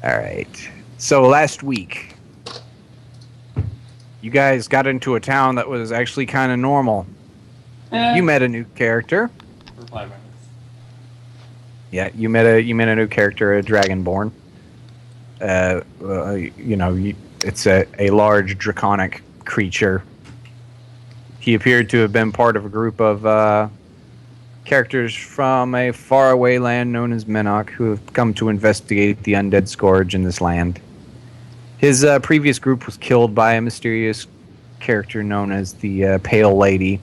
All right. So last week, you guys got into a town that was actually kind of normal. You met a new character. For 5 minutes. Yeah, you met a new character, a Dragonborn. It's a large draconic creature. He appeared to have been part of a group of characters from a faraway land known as Menok who have come to investigate the undead scourge in this land. His previous group was killed by a mysterious character known as the Pale Lady.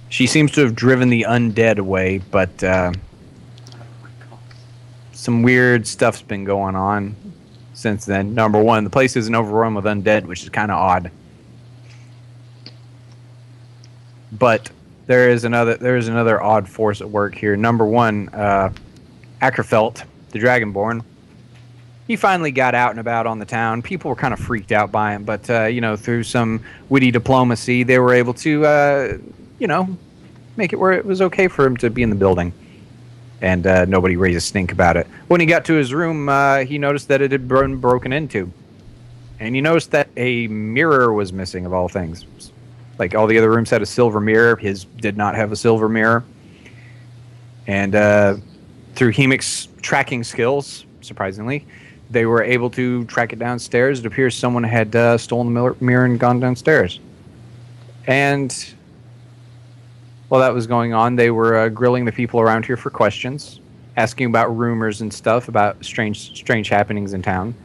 She seems to have driven the undead away, but some weird stuff's been going on since then. Number one, the place isn't overrun with undead, which is kind of odd. But there is another odd force at work here. Number one, Ackerfelt, the Dragonborn. He finally got out and about on the town. People were kind of freaked out by him, but through some witty diplomacy, they were able to make it where it was okay for him to be in the building. And nobody raised a stink about it. When he got to his room, he noticed that it had been broken into. And he noticed that a mirror was missing, of all things. Like, all the other rooms had a silver mirror. His did not have a silver mirror. And through Hemic's tracking skills, surprisingly, they were able to track it downstairs. It appears someone had stolen the mirror and gone downstairs. And while that was going on, they were grilling the people around here for questions, asking about rumors and stuff about strange happenings in town.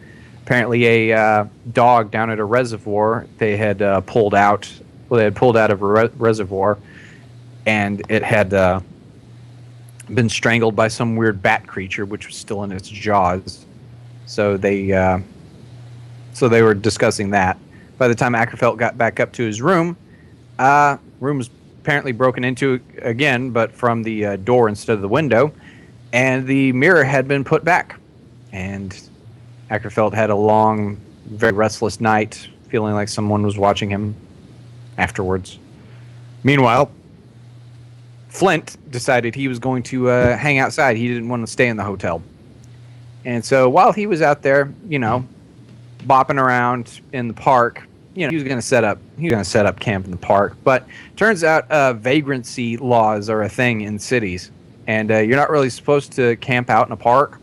Apparently, a dog down at a reservoir they had pulled out. Well, they had pulled out of a reservoir, and it had been strangled by some weird bat creature, which was still in its jaws. So they were discussing that. By the time Ackerfelt got back up to his room, room was apparently broken into again, but from the door instead of the window, and the mirror had been put back. And Ackerfelt had a long, very restless night, feeling like someone was watching him afterwards. Meanwhile, Flint decided he was going to hang outside. He didn't want to stay in the hotel. And so while he was out there, bopping around in the park, he was going to set up camp in the park. But turns out vagrancy laws are a thing in cities, and you're not really supposed to camp out in a park.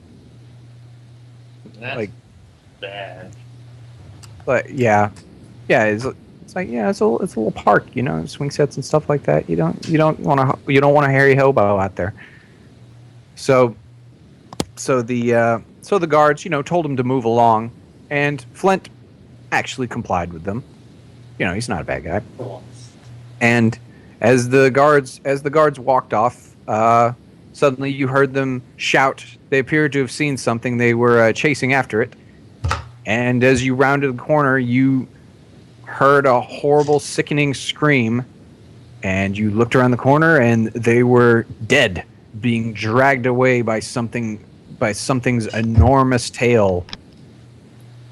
That's bad. But yeah, it's like it's a little park, swing sets and stuff like that. You don't want to Harry hobo out there. So the guards, told him to move along, and Flint actually complied with them. He's not a bad guy. And as the guards walked off, suddenly you heard them shout. They appeared to have seen something. They were chasing after it. And as you rounded the corner, you heard a horrible, sickening scream. And you looked around the corner, and they were dead, being dragged away by something's enormous tail.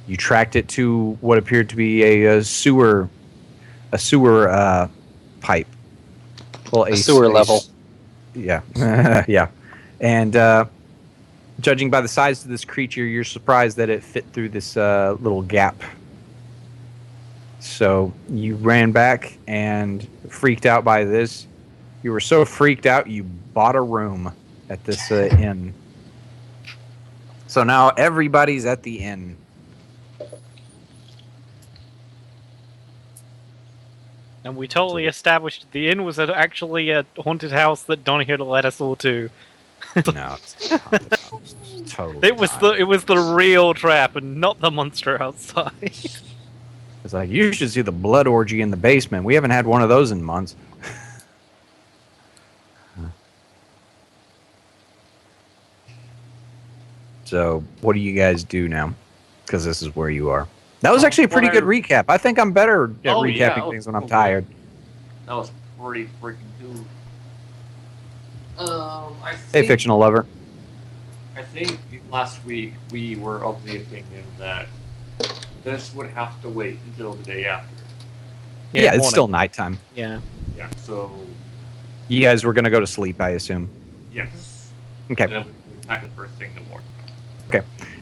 You tracked it to what appeared to be a sewer pipe. Well, a sewer level. Yeah, yeah. And judging by the size of this creature, you're surprised that it fit through this little gap. So you ran back and freaked out by this. You were so freaked out, you bought a room at this inn. So now everybody's at the inn. And we totally established the inn was actually a haunted house that Donahue led us all to. No, it's totally. It was the real trap and not the monster outside. It's like, you should see the blood orgy in the basement. We haven't had one of those in months. So, what do you guys do now? Because this is where you are. That was actually a pretty good recap. I think I'm better at recapping things when I'm tired. That was pretty freaking cool. Hey, fictional lover. I think last week we were of the opinion that this would have to wait until the day after. Yeah, it's still nighttime. Yeah. Yeah, so... You guys were going to go to sleep, I assume. Yes. Okay. And then we packed the first thing in the morning.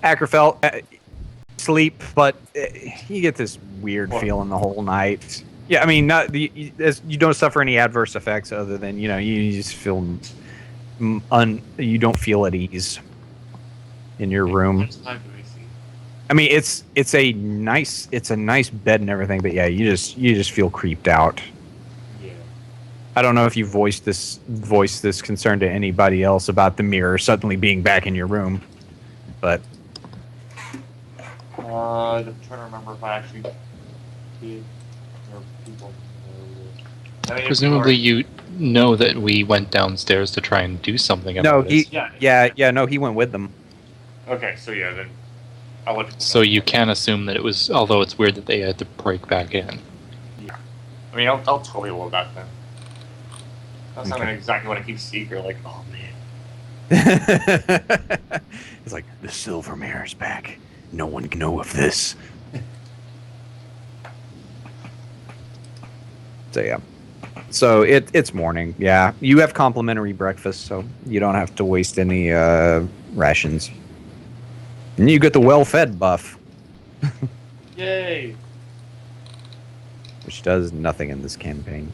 Ackerfeld, sleep, but you get this weird What? feeling the whole night. Yeah, I mean, you don't suffer any adverse effects other than you just feel you don't feel at ease in your room. How much time do we see? I mean, it's a nice bed and everything, but yeah, you just feel creeped out. Yeah. I don't know if you voiced this concern to anybody else about the mirror suddenly being back in your room, but I'm trying to remember if I actually did or people know. I mean, if Presumably, people you know that we went downstairs to try and do something no, about it. no, he went with them. Okay, so yeah, then I'll let people So know. you can assume that it was, although it's weird that they had to break back in. I mean, I'll tell you all that then. That's not Okay. exactly what I keep secret. Like, oh man. It's like the silver mirror's back. No one can know of this. So yeah. So it's morning. Yeah, you have complimentary breakfast, so you don't have to waste any rations. And you get the well-fed buff, Yay! which does nothing in this campaign.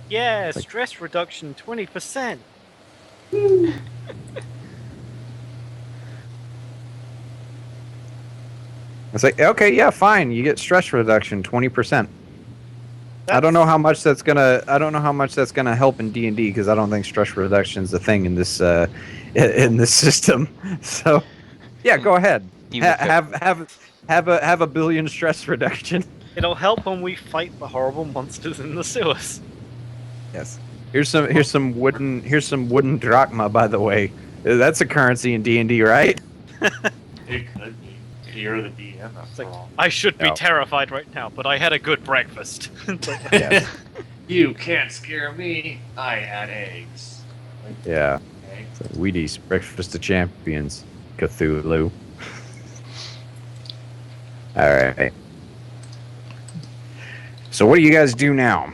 Yeah, Like- stress reduction 20%. It's like, okay, yeah, fine. You get stress reduction 20%. I don't know how much that's gonna. I don't know how much that's gonna help in D&D because I don't think stress reduction is a thing in this in this system. So, yeah, go ahead. Even if it- Have a billion stress reduction. It'll help when we fight the horrible monsters in the sewers. Yes. Here's some wooden drachma, by the way. That's a currency in D&D, right? It could be. You're the DM It's after like, all. I should be No. terrified right now, but I had a good breakfast. It's like, Yes. You can't scare me. I had eggs. Like, Yeah. okay. So Wheaties, breakfast of champions, Cthulhu. All right. So what do you guys do now?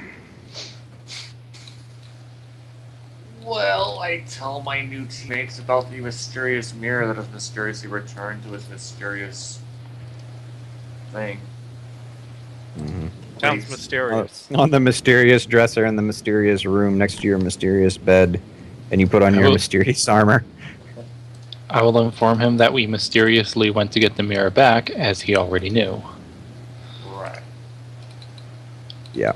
Well, I tell my new teammates about the mysterious mirror that has mysteriously returned to its mysterious thing. sounds Please. mysterious. On the mysterious dresser in the mysterious room next to your mysterious bed, and you put on your Oh. mysterious armor. I will inform him that we mysteriously went to get the mirror back, as he already knew. Right. Yeah.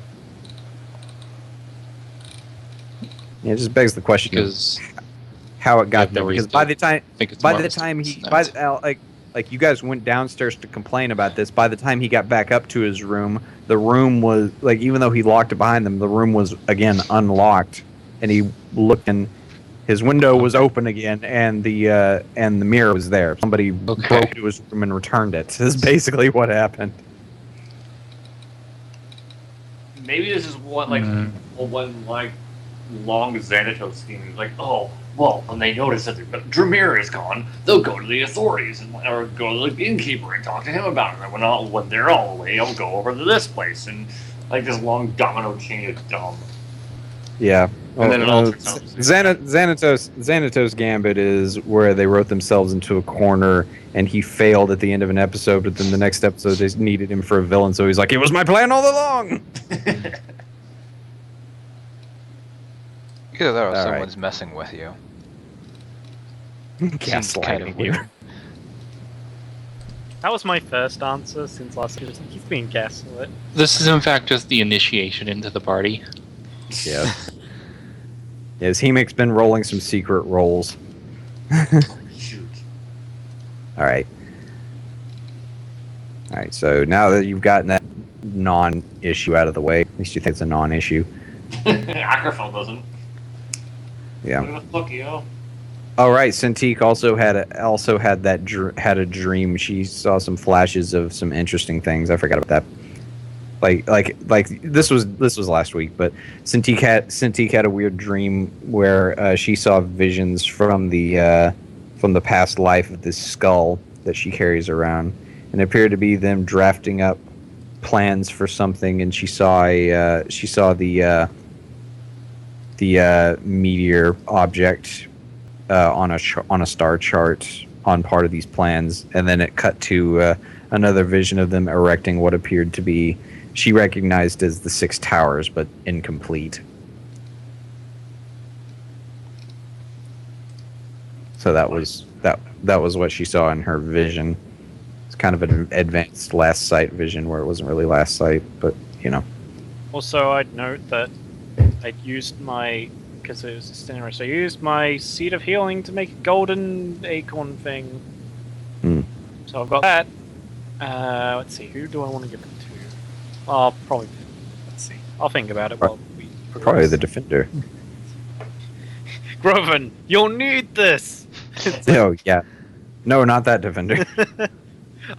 Yeah, it just begs the question of Because how it got have there. no Because reason by to the time I think it's by more the of a time he circumstance. like you guys went downstairs to complain about this, by the time he got back up to his room, the room was like, even though he locked it behind them, the room was again unlocked, and he looked and his window was open again, and the mirror was there. Somebody Okay. broke into his room and returned it. This is basically what happened. Maybe this is what like Mm. one like long Xanatos scheme. It's like, oh, well, when they notice that Dramir is gone, they'll go to the authorities and or go to the innkeeper and talk to him about it. And when they're all away, I'll go over to this place and like this long domino chain of dumb. Yeah. And then it all turns out the same. Xanatos Gambit is where they wrote themselves into a corner, and he failed at the end of an episode. But then the next episode, they needed him for a villain, so he's like, "It was my plan all along." Either that or All right. someone's messing with you. Seems kind Gaslighting of you. weird. That was my first answer since last year. He's being gaslit. This is in fact just the initiation into the party. Yes. Yes, Hemic's been rolling some secret rolls. Shoot. All right. All right. So now that you've gotten that non-issue out of the way, at least you think it's a non-issue. Ackerfeld doesn't. Yeah. What the fuck, yo? All right. Cintiq also had a dream. She saw some flashes of some interesting things. I forgot about that. Like this was last week, but Cintiq had a weird dream where she saw visions from the past life of this skull that she carries around, and it appeared to be them drafting up plans for something. And she saw the meteor object on a star chart on part of these plans, and then it cut to another vision of them erecting what appeared to be she recognized as the 6 towers, but incomplete. So that was what she saw in her vision. It's kind of an advanced last sight vision where it wasn't really last sight, but you know. Also, I'd note that I'd used my, because it was a scenario, so I used my Seed of Healing to make a golden acorn thing. Hmm. So I've got that. Let's see, who do I want to give it to? I'll probably, let's see, I'll think about it while we progress. Probably the defender. Groven, you'll need this! Oh yeah. No, not that defender.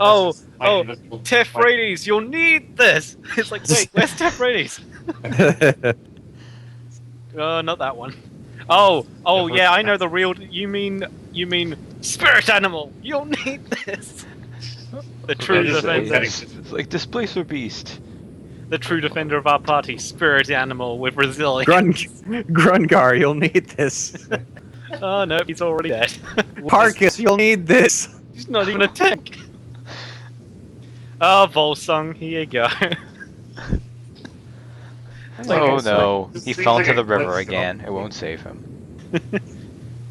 Oh, My oh, invisible- Tefrates, you'll need this! It's like, wait, where's Tefrates? Not that one. Oh, yeah, I know the real. You mean spirit animal? You'll need this. The true That is defender, It's like Displacer Beast. the true defender of our party, spirit animal with resilience. Grungar, you'll need this. Oh no, he's already dead. Parkus, you'll need this. He's not even a tank. Oh, Volsung, here you go. Oh no, This he seems fell like into a the river glitch, again. It won't save him.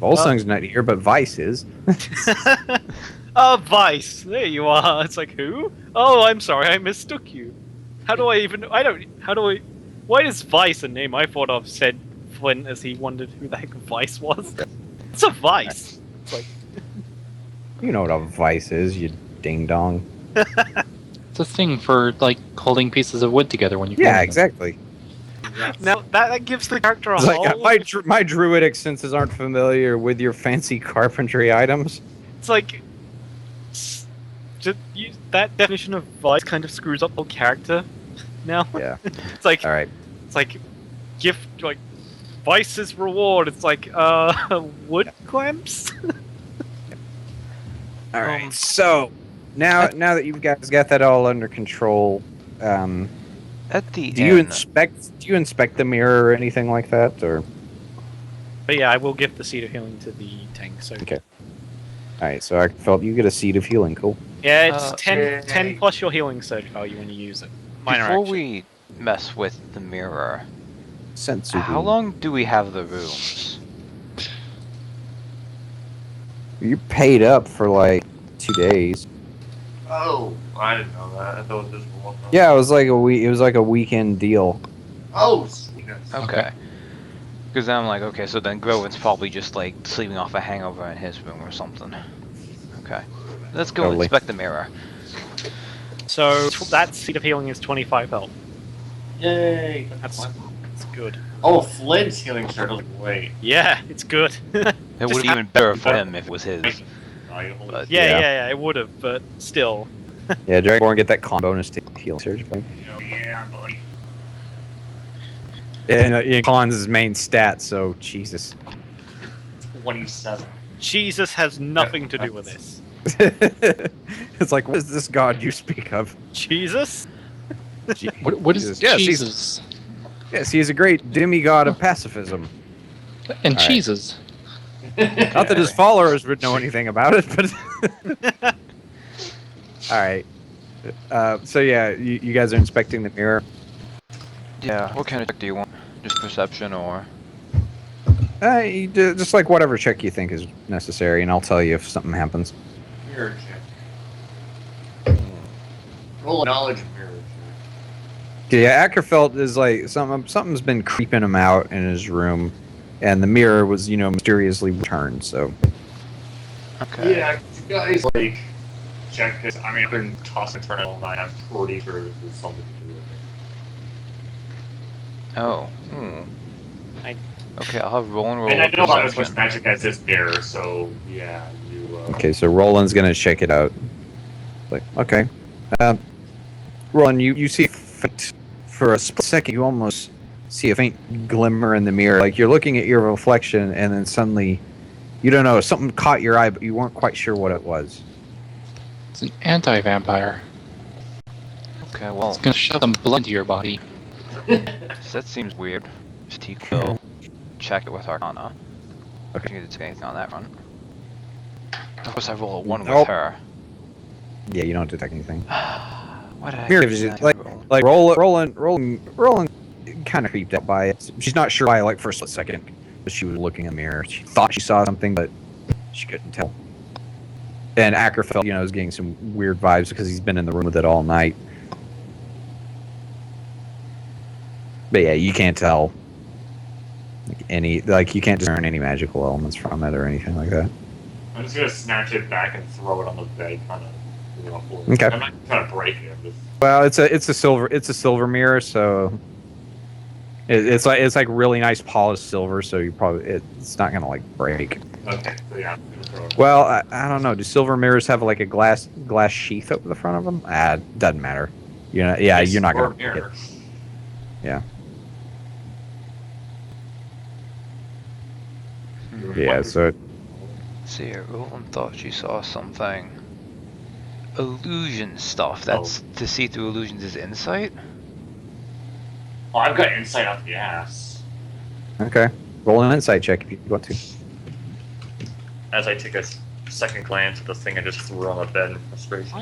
Volsung's not here, but Vice is. Oh, Vice, there you are. It's like, who? Oh, I'm sorry, I mistook you. How do I? Why is Vice a name I thought of said Flint as he wondered who the heck Vice was? It's a Vice. It's like, You know what a Vice is, you ding dong. It's a thing for like holding pieces of wood together when you. Yeah, fold them. exactly. now that gives the character a It's like whole. my druidic senses aren't familiar with your fancy carpentry items. It's like that definition of Vice kind of screws up the whole character. Now Yeah. it's like All right. it's like gift like Vice's reward. It's like wood clamps. All right. So now that you guys got that all under control, At the do you end, inspect the mirror or anything like that, or? But yeah, I will give the Seed of Healing to the tank. So Okay. All right. So I felt you get a seed of healing. Cool. yeah, it's 10 Yay. plus your healing surge value when you use it. Minor before action. we mess with the mirror, Sensu. how long do we have the rooms? You're paid up for like 2 days. Oh, I didn't know that. I thought it was just one. Yeah, it was like a week. It was like a weekend deal. Oh, sweetness. Okay. Because I'm like, okay, so then Groven's probably just like sleeping off a hangover in his room or something. Okay. Let's go Totally. inspect the mirror. So that Seed of Healing is 25 health. Yay. That's good. Oh, Flint's healing circle. Wait. Yeah, it's good. It would Just be even better for him if it was his. Valuable. But Yeah. yeah, it would have, but still. Yeah, Dragonborn get that con bonus to heal surge. But Yeah, buddy. and con's his main stat. So Jesus. 27. Jesus has nothing to do with this. It's like, what is this god you speak of? Jesus? What is Yes, cheeses? Yes, he is a great demigod of pacifism. And All right. cheeses. Not that his followers would know anything about it, but. All right. So yeah, you guys are inspecting the mirror. yeah, what kind of check do you want? Just perception or? You do, just like whatever check you think is necessary, and I'll tell you if something happens. Mirror check. Roll a knowledge mirror check. Yeah, Ackerfeld is like something's been creeping him out in his room, and the mirror was mysteriously returned. So Okay. Yeah, you guys like check this. I mean, I've been tossing turn all night. I'm pretty sure this is something to do with it. Oh. Okay, I'll have Roland roll And I a know about as much perception. magic as this mirror, so yeah, you. okay, so Roland's gonna check it out. Like okay, Roland, you see for a split second, you almost see a faint glimmer in the mirror. Like you're looking at your reflection, and then suddenly, you don't know, something caught your eye, but you weren't quite sure what it was. It's an anti-vampire. Okay, well, It's gonna shove some blood into your body. that seems weird. Just go check it with Arcana. I didn't take anything on that run. Of course, I roll a 1 with Nope. her. Yeah, you don't detect anything. What did I Mirror give vision, that roll? like rolling, kind of creeped out by it. She's not sure why, like for a split second, but she was looking in the mirror. She thought she saw something, but she couldn't tell. And Ackerfeld, is getting some weird vibes because he's been in the room with it all night. But yeah, you can't tell you can't discern any magical elements from it or anything like that. I'm just gonna snatch it back and throw it on the bed, kind of. Okay. I'm not trying to break it. I'm just... Well, it's a silver mirror, so it's like really nice polished silver, so it's not gonna like break. Okay, so yeah, I'm gonna throw it. Well, I don't know. Do silver mirrors have like a glass sheath over the front of them? Doesn't matter. It's You're not for a gonna. mirror. Yeah. Yeah. So See here, Roland thought she saw something. Illusion stuff. That's to see through illusions is insight? Oh, I've got insight out the ass. okay. Roll an insight check if you want to. As I take a second glance at the thing I just threw on the bed in frustration.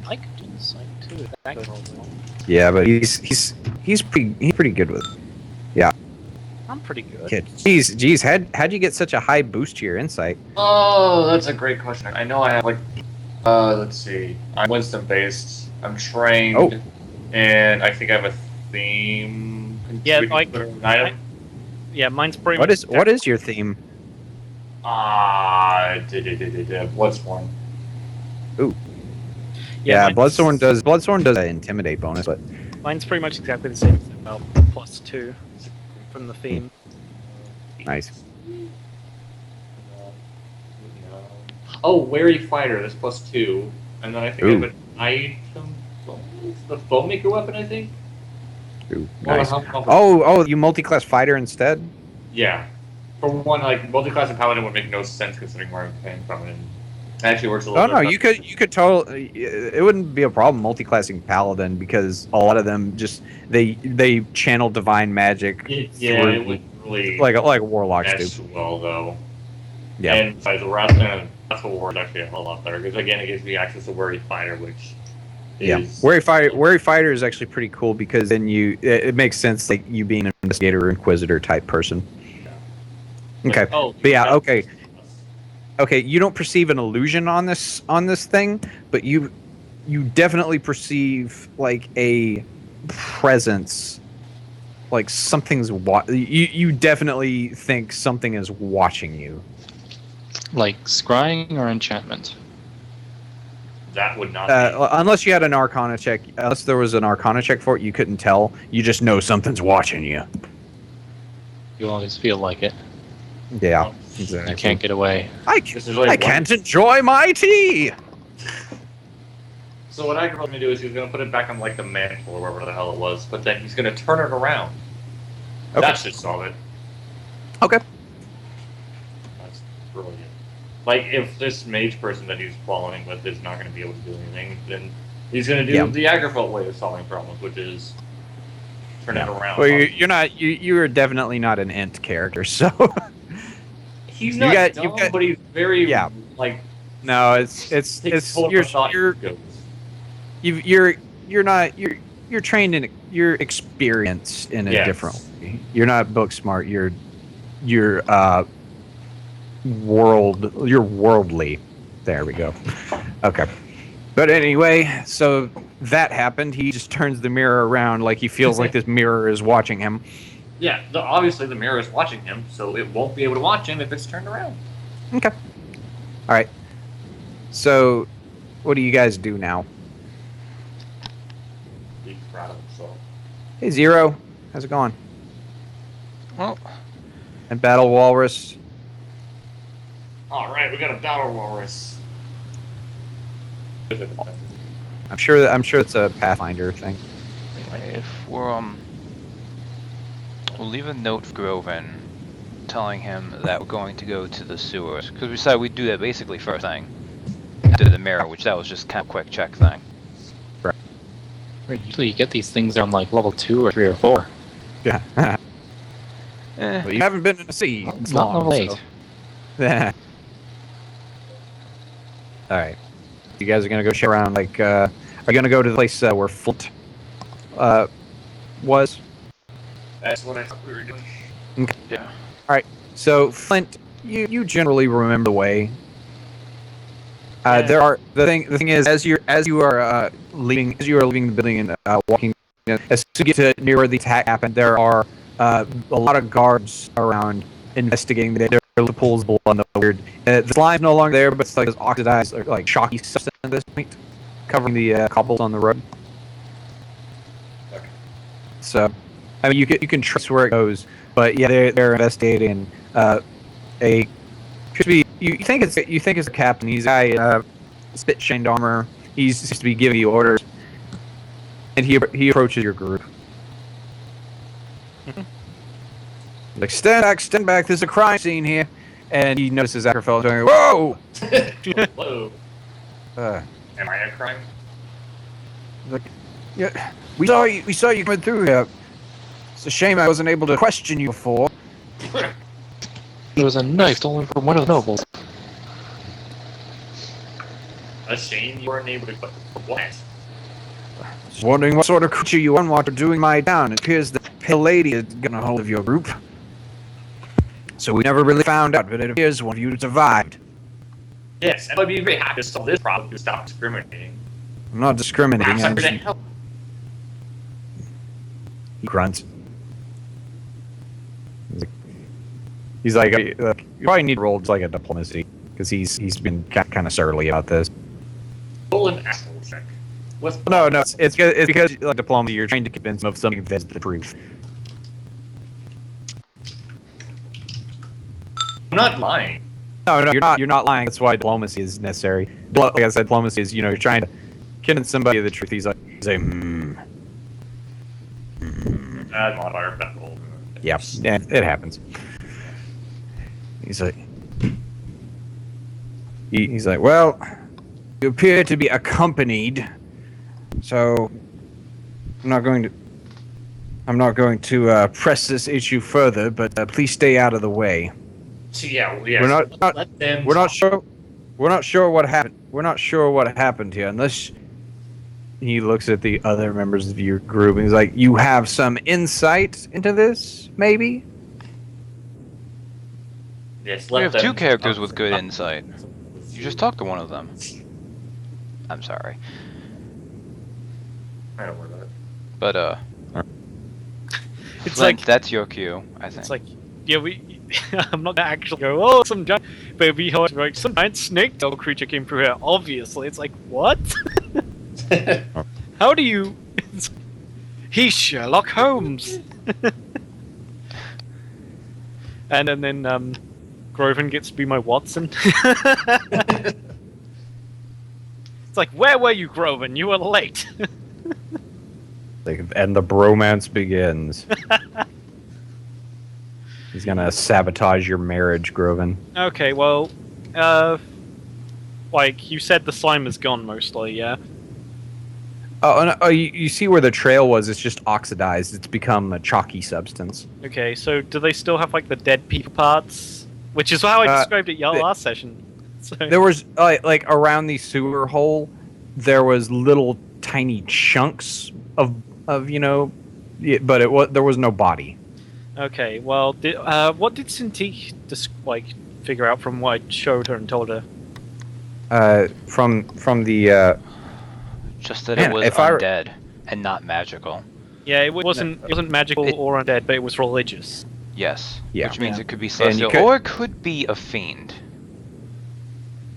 I could do insight too. That could roll well. Yeah, but he's pretty good with. I'm pretty good. Kid. Jeez, how'd you get such a high boost to your insight? Oh, that's a great question. I know I have let's see. I'm Winston based. I'm trained. Oh. And I think I have a theme. Yeah, We can like- put an item. Yeah, mine's pretty What much. is your theme? What's one? Yeah, mine's- Bloodthorn does an intimidate bonus, but Mine's pretty much exactly the same. About +2 from the theme. nice. Oh, wary fighter. That's +2, and then I think I have an item. The foamaker weapon, I think. Ooh, Well, nice. how- Oh, you multi-class fighter instead? Yeah. For one, multi-class and paladin would make no sense considering where I'm paying from, and it actually works a Oh little no, bit. you could totally. It wouldn't be a problem multi-classing paladin because a lot of them just they channel divine magic Yeah, through, it would really like warlocks mesh do. well, though. Yeah. And besides, the Wrath War is actually a lot better, because again, it gives me access to Wary Fighter, which Yeah, is... Wary fighter is actually pretty cool because then it makes sense like you being an investigator or inquisitor type person. Okay, Oh, but yeah, okay. Okay, you don't perceive an illusion on this thing, but you definitely perceive like a presence, like something's you definitely think something is watching you. Like scrying or enchantment? That would not be... Unless you had an Arcana check, unless there was an Arcana check for it, you couldn't tell. You just know something's watching you. You always feel like it. Yeah, You exactly. can't get away. This is like I one- can't enjoy my tea. So what I'm going to do is he's going to put it back on like the mantle or wherever the hell it was, but then he's going to turn it around. Okay. That should solve it. Okay. That's brilliant. Like, if this mage person that he's following with is not going to be able to do anything, then he's going to do Yeah. the Agrafelt way of solving problems, which is turn it around. Well, you're definitely not an int character, so He's you not got- dumb, you've got- but he's very, Yeah. like, no, it's takes full of thought you're goes. you're trained in you're experienced in a Yes. different way. You're not book smart. You're worldly. There we go. Okay. But anyway, so that happened. He just turns the mirror around like he feels like this mirror is watching him. Yeah, obviously the mirror is watching him, so it won't be able to watch him if it's turned around. Okay. All right. So, what do you guys do now? He's proud of himself. Hey, Zero. How's it going? Well, And Battle Walrus. Alright, we got a battle walrus. I'm sure it's a Pathfinder thing. if we're we'll leave a note for Groven, telling him that we're going to go to the sewers, because we decided we'd do that basically first thing. To the mirror, which that was just kind of a quick check thing. Usually you get these things on like level 2 or 3 or 4. Yeah. Eh, Well, you haven't been in the sea. It's not level 8. All right. You guys are gonna go check around. Like, are you gonna go to the place where Flint was? That's what I thought we were doing. Yeah. So Flint, you generally remember the way. Yeah. There are the thing is as you are leaving the building and walking, as soon as you get to near where the attack happened, there are a lot of guards around investigating. There are pools of blood on the weird. The slime's no longer there, but it's like this oxidized or like chalky substance at this point, covering the cobbles on the road. Okay. So, I mean, you can trace where it goes, but yeah, they're investigating should be you think it's a captain. He's a guy spit shined armor. He's supposed to be giving you orders, and he approaches your group. Like, stand back! There's a crime scene here, and he notices Ackerfeld going, "Whoa!" Whoa. Uh, Am I a crime? like, yeah, we saw you coming through here. It's a shame I wasn't able to question you before. There was a knife stolen from one of the nobles. A shame you weren't able to. What? Just wondering what sort of creature you unwatch are doing my town. It appears the pale lady has gotten a hold of your group. So we never really found out, but it appears one of you survived. Yes, and I'd be very happy to solve this problem to stop discriminating. I'm not discriminating. Perhaps I'm gonna help. He grunts. He's like, you probably need to roll like a diplomacy because he's been kind of surly about this. Roll an asshole check. What's No, it's because like diplomacy, you're trying to convince him of something that's the truth. I'm not lying. No, you're not lying. That's why diplomacy is necessary. Like I said, diplomacy is you're trying to convince somebody of the truth. He's like, Modifier, that roll. yeah, it happens. He's like, he's like, well, you appear to be accompanied, so I'm not going to press this issue further, but please stay out of the way. So yeah, We're not- let them. We're not sure what happened. We're not sure what happened here, unless he looks at the other members of your group and he's like, you have some insight into this, maybe? Yes, We let have them two characters talk with to good them. insight. You just talked to one of them. I'm sorry. I don't worry about it. But, It's Flint, like that's your cue, I think. it's like yeah I'm not gonna actually go oh some giant but it'd be like some giant snake tail creature came through here. Obviously, it's like what? How do you? He's Sherlock Holmes. And then Groven gets to be my Watson. It's like, where were you, Groven? You were late. And the bromance begins. He's gonna sabotage your marriage, Groven. Okay, well, like you said, the slime is gone mostly, yeah. Oh, and, you see where the trail was? It's just oxidized. It's become a chalky substance. Okay, so do they still have like the dead people parts? Which is how I described it they- last session. So, There was like around the sewer hole, there was little tiny chunks of but there was no body. okay, well, what did Cintiq figure out from what I showed her and told her? From the Just that Man, it was if I- undead and not magical. Yeah, it wasn't magical or undead, but it was religious. Yes. Yeah. Which means Yeah. it could be you celestial, could- or it could be a fiend.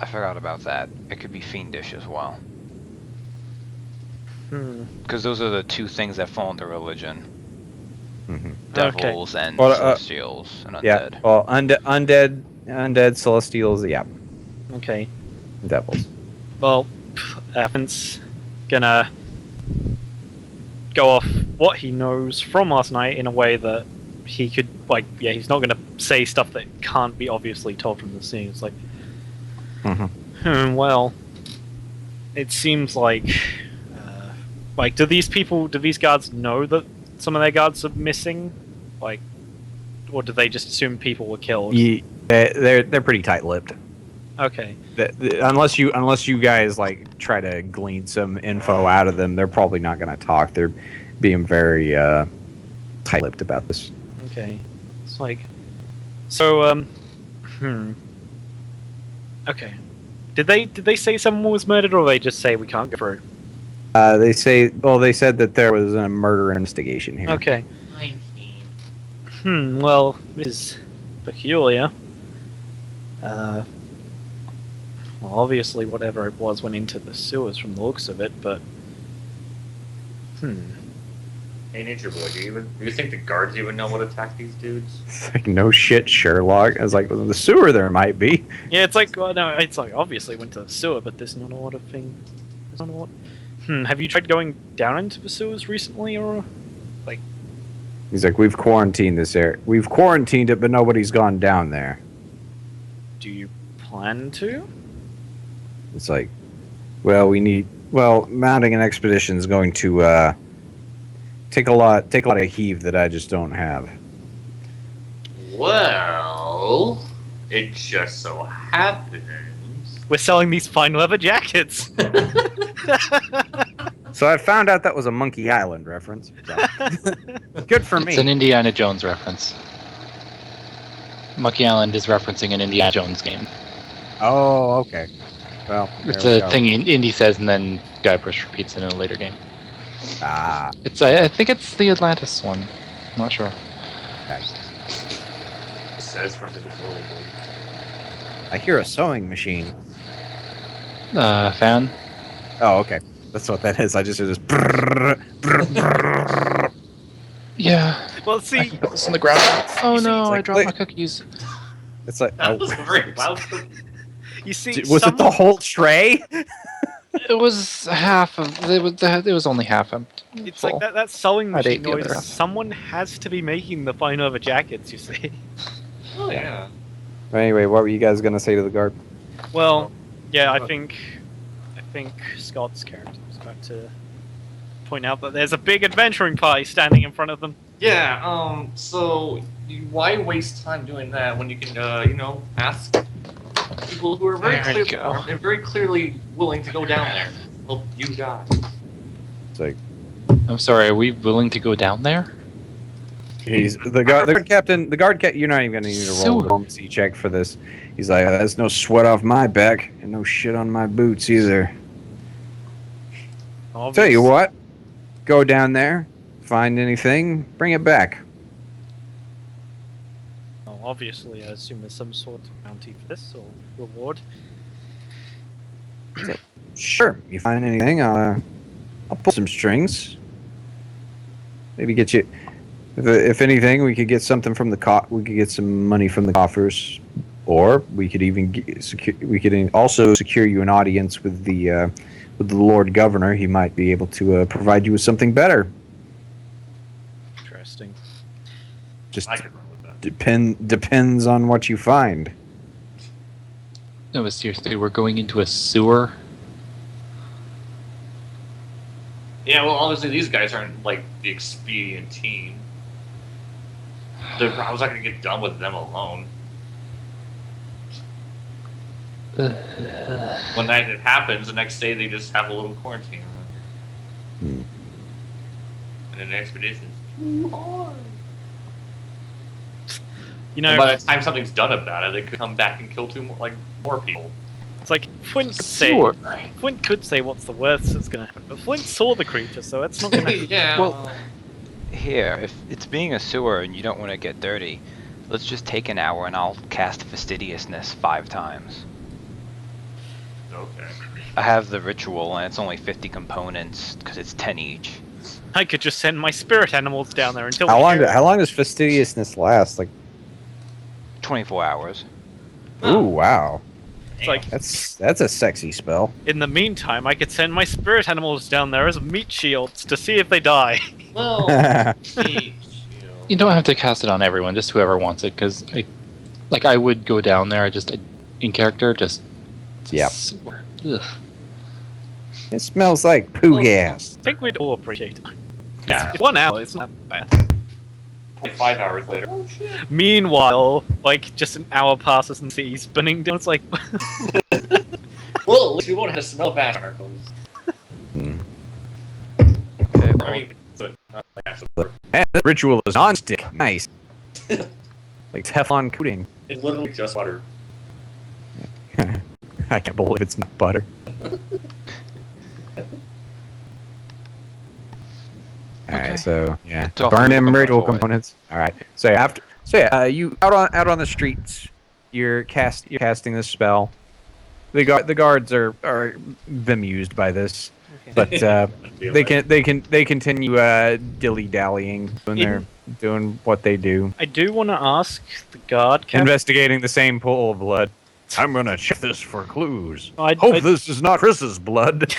I forgot about that. It could be fiendish as well. Because those are the two things that fall into religion. Mhm. Devils and Well, celestials and undead. yeah, well, undead celestials, yeah, Okay, devils. well, Evan's gonna go off what he knows from last night in a way that he could, he's not gonna say stuff that can't be obviously told from the scene. It's like, Mhm. well, it seems like, do these guards know that some of their guards are missing? Or do they just assume people were killed? They They're pretty tight-lipped. Okay. Unless you guys like try to glean some info out of them, they're probably not going to talk. They're being very tight-lipped about this. Okay. It's like, so Okay. Did they say someone was murdered, or they just say we can't go through? They said that there was a murder investigation here. Okay. Well, this is peculiar. Well, obviously, whatever it was went into the sewers from the looks of it, but. Hey, Ninja Boy, do you think the guards even know what attacked these dudes? It's like, no shit, Sherlock. I was like, well, in the sewer there might be. Yeah, it's like, well, no, it's like, obviously went to the sewer, but there's not a lot of thing. There's not a lot. Have you tried going down into the sewers recently, or. He's like, we've quarantined this area. We've quarantined it, but nobody's gone down there. Do you plan to? It's like, well, mounting an expedition is going to take a lot of heave that I just don't have. Well, it just so happens. We're selling these fine leather jackets. So I found out that was a Monkey Island reference. So. Good for It's an me. Indiana Jones reference. Monkey Island is referencing an Indiana Jones game. Oh, okay. Well, It's there we a go. thing Indy says, and then Guybrush repeats it in a later game. Ah, I think it's the Atlantis one. I'm not sure. okay. It says from the before. I hear a sewing machine. Fan. Oh, okay. That's what that is. I just hear this. Brrrr, brrrr, brrrr. Yeah. Well, I see, can put this on the ground. Oh see, no! it's I like- dropped my cookies. It's like, That oh, was very loud. you see, was it the someone- whole tray? It was half of. It was only half empty. It's full. like that sewing I'd machine ate the other noise. half. Someone has to be making the fine leather jackets. You see. Oh yeah. Anyway, what were you guys gonna say to the guard? Well, yeah, I think Scott's character was about to point out that there's a big adventuring party standing in front of them. Yeah. So why waste time doing that when you can, ask people who are There you go. very clearly willing to go down there, help you guys. It's like I'm sorry. Are we willing to go down there? he's the guard captain. The guard captain. You're not even gonna need to roll a Sewer. diplomacy check for this. He's like, there's no sweat off my back and no shit on my boots either. Tell you what, go down there, find anything, bring it back. Well, obviously, I assume there's some sort of bounty for this or reward. Sure, you find anything, I'll pull some strings. Maybe get you. If anything, we could get something from we could get some money from the coffers, or we could even also secure you an audience with the Lord Governor. He might be able to provide you with something better. Interesting. Just I could run with that. depends on what you find. No, but seriously, we're going into a sewer. Yeah, well, obviously these guys aren't like the expedient team. I was not going to get done with them alone. When that happens, the next day they just have a little quarantine. Hmm. And an expedition. Too hard. You And know, by the time something's done about it, they could come back and kill more people. it's like Flint could say. Sewer. Flint could say what's the worst that's gonna happen, but Flint saw the creature, so it's not gonna. Yeah. Well- Here, if it's being a sewer and you don't want to get dirty, let's just take an hour and I'll cast Fastidiousness 5 times. Okay. I have the ritual and it's only 50 components because it's 10 each. I could just send my spirit animals down there until. How we long? hear- How long does fastidiousness last? Like, 24 hours. ooh, wow, It's like that's a sexy spell. in the meantime, I could send my spirit animals down there as meat shields to see if they die. Well, You don't have to cast it on everyone, just whoever wants it. Because, I would go down there, in character, just. Yep. Sewer. Ugh. It smells like poo gas. I think we'd all appreciate it. Yeah. It's 1 hour, it's not bad. Like 5 hours later. Oh shit. Meanwhile, like just an hour passes and the city's burning down. It's like, Well, at least we won't have to smell bad on our clothes. Okay, I well, mean, so, actually, And this ritual is non-stick. Nice. Like Teflon coating. it's literally just butter. I can't believe it's not butter. Alright, Okay. so yeah, It's all burn them coming ritual forward. components. Alright, so you out on the streets, you're casting this spell. The guards are bemused by this, but they continue dilly dallying when they're doing what they do, I do want to ask the guard captain. investigating the same pool of blood. I'm gonna check this for clues. I- Hope I- this is not Chris's blood.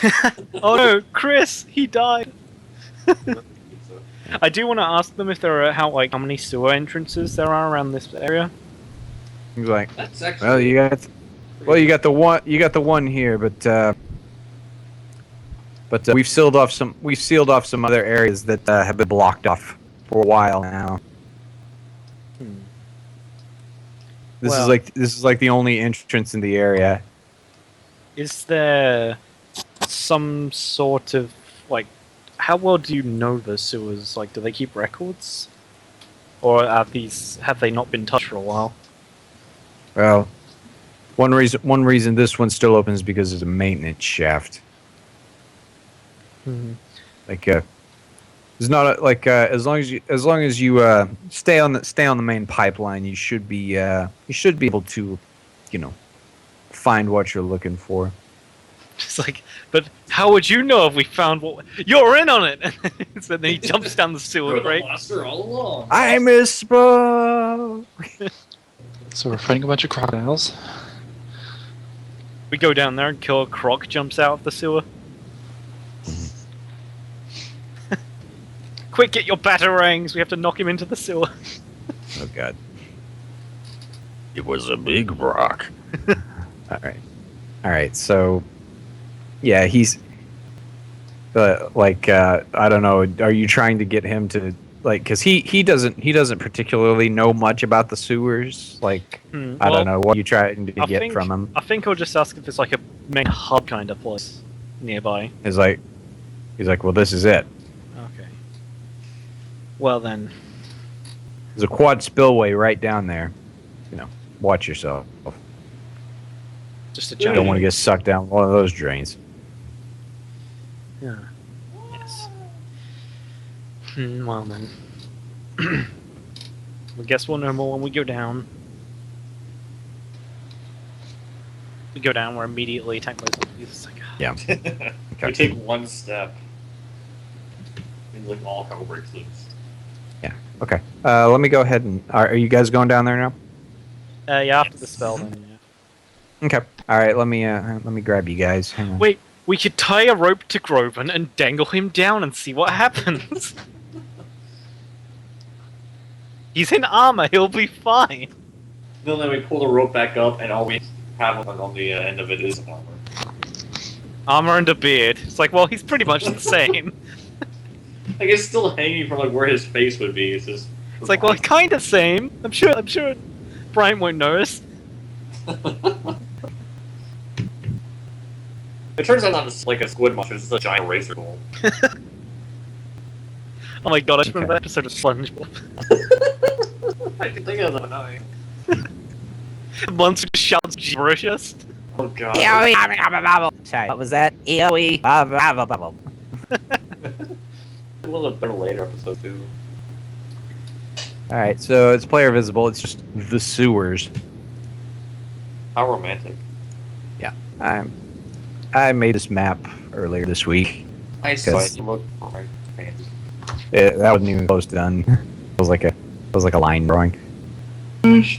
Oh no, Chris, he died. I do want to ask them if there are how many sewer entrances there are around this area. He's like, That's actually. well, you got the one here, but we've sealed off some other areas that have been blocked off for a while now. This Well- is like the only entrance in the area. Is there some sort of how well do you know the sewers? Like, do they keep records, or have they not been touched for a while? Well, one reason this one still opens because it's a maintenance shaft. Like it's not as long as you stay on the main pipeline, you should be able to, find what you're looking for. It's like, but how would you know if we found what you're in on it? So then he jumps down the sewer You're the break. monster all along. I misspoke. So we're fighting a bunch of crocodiles. We go down there and kill a croc jumps out of the sewer. Quick, get your batarangs! We have to knock him into the sewer. Oh God! It was a big rock. All right. So, yeah, he's I don't know. Are you trying to get him to because he doesn't particularly know much about the sewers. I don't know what you trying to get from him. I think I'll just ask if there's a main hub kind of place nearby. He's like, well, this is it. Okay. Well then, There's a quad spillway right down there. Watch yourself. just a You giant. don't want to get sucked down one of those drains. Yeah. Yes. Well then. I guess we'll know more when we go down. We go down, we're immediately attacked by zombies. It's like, Yeah. We take one step. And like all hell breaks loose. Okay. Let me go ahead and. Are you guys going down there now? yeah, after the spell then, yeah. Okay. All right. Let me grab you guys. Hang on. Wait, we could tie a rope to Groven and dangle him down and see what happens. He's in armor, he'll be fine. Then we pull the rope back up, and all we have on the end of it is armor. Armor and a beard. It's like, well, he's pretty much the same. Like it's still hanging from where his face would be. It's just. It's like, well, kind of same. I'm sure Brian won't notice. It turns out not like a squid monster. It's just a giant razor tool. Oh my god, I just Okay. remember that episode of SpongeBob. I can think of them now. The monster just shouts gibberish us. Oh god. Sorry. What was that? EOE. It was a better later episode too. All right. So it's player visible. It's just the sewers. How romantic. I made this map earlier this week. I saw Yes. it. You look quite fancy. That wasn't even close to done. It was like a line drawing.